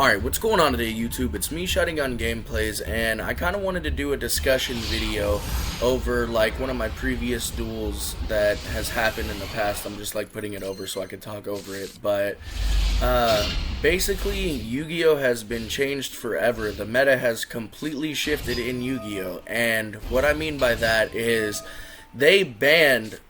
Alright, what's going on today, YouTube? It's me, Shotgun Gameplays, and I kind of wanted to do a discussion video over, like, one of my previous duels that has happened in the past. I'm just, like, putting it over so I can talk over it, but, basically, Yu-Gi-Oh! Has been changed forever. The meta has completely shifted in Yu-Gi-Oh! And what I mean by that is, they banned,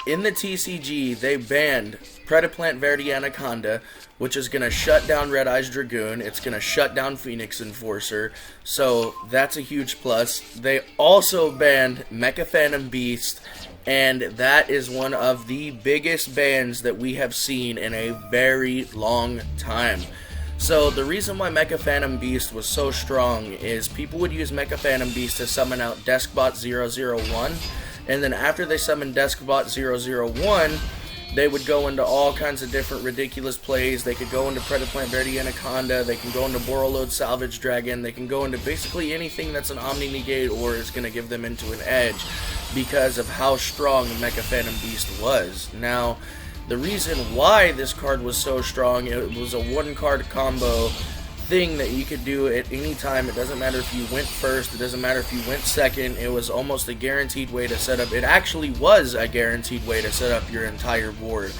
in the TCG, they banned Predaplant Verde Anaconda, which is going to shut down Red Eyes Dragoon. It's going to shut down Phoenix Enforcer, so that's a huge plus. They also banned Mecha Phantom Beast, and that is one of the biggest bans that we have seen in a very long time. So the reason why Mecha Phantom Beast was so strong is people would use Mecha Phantom Beast to summon out Deskbot 001, and then after they summoned Deskbot 001, they would go into all kinds of different ridiculous plays. They could go into Predaplant Verde Anaconda, they can go into Borreload Salvage Dragon, they can go into basically anything that's an Omni Negate or is going to give them into an edge because of how strong Mecha Phantom Beast was. Now, the reason why this card was so strong, it was a one-card combo thing that you could do at any time. It doesn't matter if you went first, it doesn't matter if you went second. It was almost a guaranteed way to set up. It actually was a guaranteed way to set up your entire board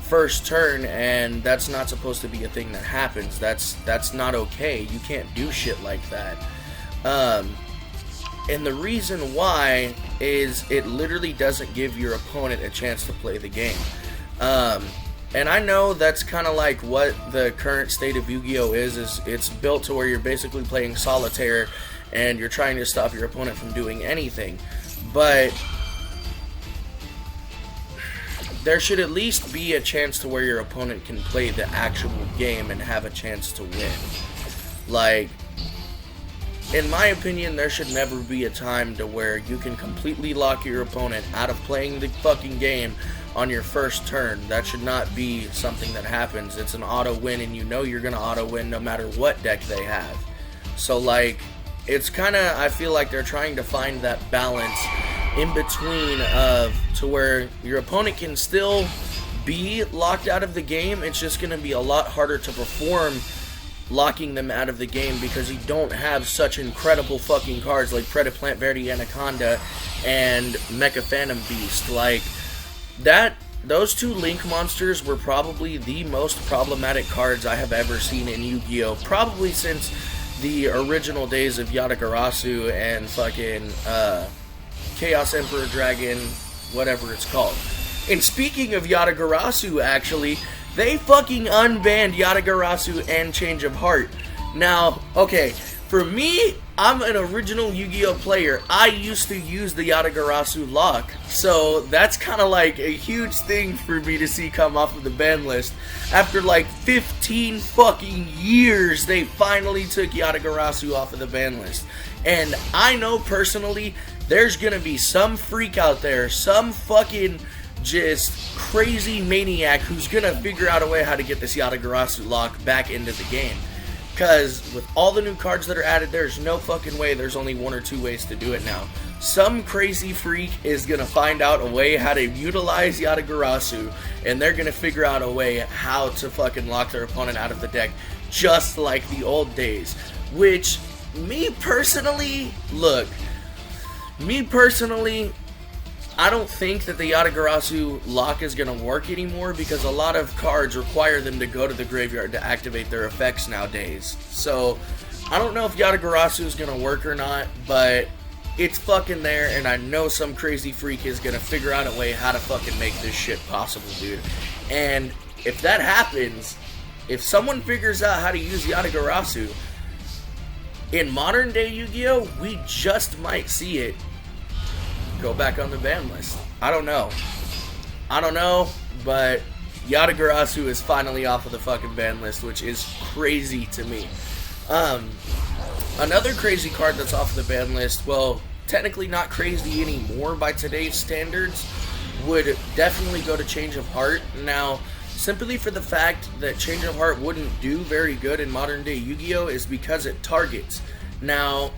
first turn, and that's not supposed to be a thing that happens. That's not okay. You can't do shit like that. And the reason why is it literally doesn't give your opponent a chance to play the game. And I know that's kind of like what the current state of Yu-Gi-Oh! is it's built to where you're basically playing solitaire and you're trying to stop your opponent from doing anything. But there should at least be a chance to where your opponent can play the actual game and have a chance to win. Like, in my opinion, there should never be a time to where you can completely lock your opponent out of playing the fucking game on your first turn. That should not be something that happens. It's an auto win, and you know you're gonna auto win no matter what deck they have. So, like, it's kind of, I feel like they're trying to find that balance in between of to where your opponent can still be locked out of the game. It's just gonna be a lot harder to perform locking them out of the game because you don't have such incredible fucking cards like Predaplant Verde Anaconda and Mecha Phantom Beast. Like, those two Link monsters were probably the most problematic cards I have ever seen in Yu-Gi-Oh! Probably since the original days of Yatagarasu and fucking Chaos Emperor Dragon, whatever it's called. And speaking of Yatagarasu, actually, they fucking unbanned Yatagarasu and Change of Heart. Now, okay, for me, I'm an original Yu-Gi-Oh! Player. I used to use the Yatagarasu lock, so that's kind of like a huge thing for me to see come off of the ban list. After like 15 fucking years, they finally took Yatagarasu off of the ban list. And I know personally, there's gonna be some freak out there, some fucking just crazy maniac who's gonna figure out a way how to get this Yatagarasu lock back into the game. Because with all the new cards that are added, there's no fucking way. There's only one or two ways to do it now. Some crazy freak is going to find out a way how to utilize Yatagarasu, and they're going to figure out a way how to fucking lock their opponent out of the deck, just like the old days. Which, me personally, I don't think that the Yatagarasu lock is going to work anymore because a lot of cards require them to go to the graveyard to activate their effects nowadays. So, I don't know if Yatagarasu is going to work or not, but it's fucking there, and I know some crazy freak is going to figure out a way how to fucking make this shit possible, dude. And if that happens, if someone figures out how to use Yatagarasu, in modern day Yu-Gi-Oh! We just might see it go back on the ban list. I don't know, but Yatagarasu is finally off of the fucking ban list, which is crazy to me. Another crazy card that's off of the ban list, well, technically not crazy anymore by today's standards, would definitely go to Change of Heart. Now, simply for the fact that Change of Heart wouldn't do very good in modern day Yu-Gi-Oh! Is because it targets. Now,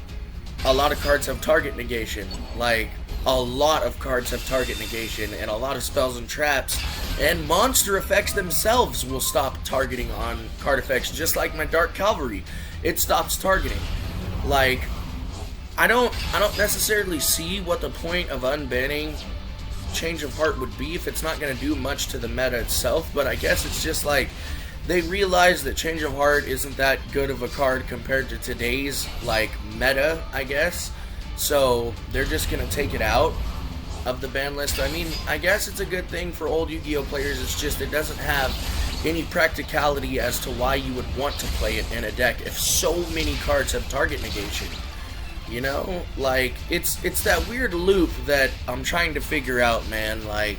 a lot of cards have target negation, like a lot of cards have target negation, and a lot of spells and traps and monster effects themselves will stop targeting on card effects, just like my Dark Cavalry. It stops targeting. Like, I don't necessarily see what the point of unbanning Change of Heart would be if it's not going to do much to the meta itself, but I guess it's just like they realize that Change of Heart isn't that good of a card compared to today's like meta, I guess. So they're just going to take it out of the ban list. I mean, I guess it's a good thing for old Yu-Gi-Oh players. It's just it doesn't have any practicality as to why you would want to play it in a deck if so many cards have target negation. You know, like it's that weird loop that I'm trying to figure out, man. Like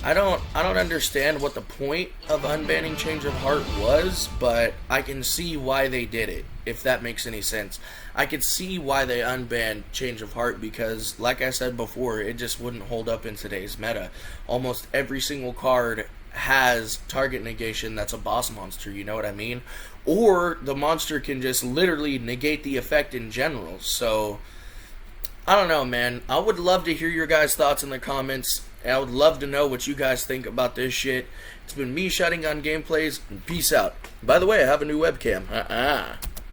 I don't understand what the point of unbanning Change of Heart was, but I can see why they did it, if that makes any sense. I could see why they unbanned Change of Heart because, like I said before, it just wouldn't hold up in today's meta. Almost every single card has target negation that's a boss monster, you know what I mean? Or the monster can just literally negate the effect in general. So, I don't know, man. I would love to hear your guys' thoughts in the comments. And I would love to know what you guys think about this shit. It's been me shutting on gameplays, and peace out. By the way, I have a new webcam.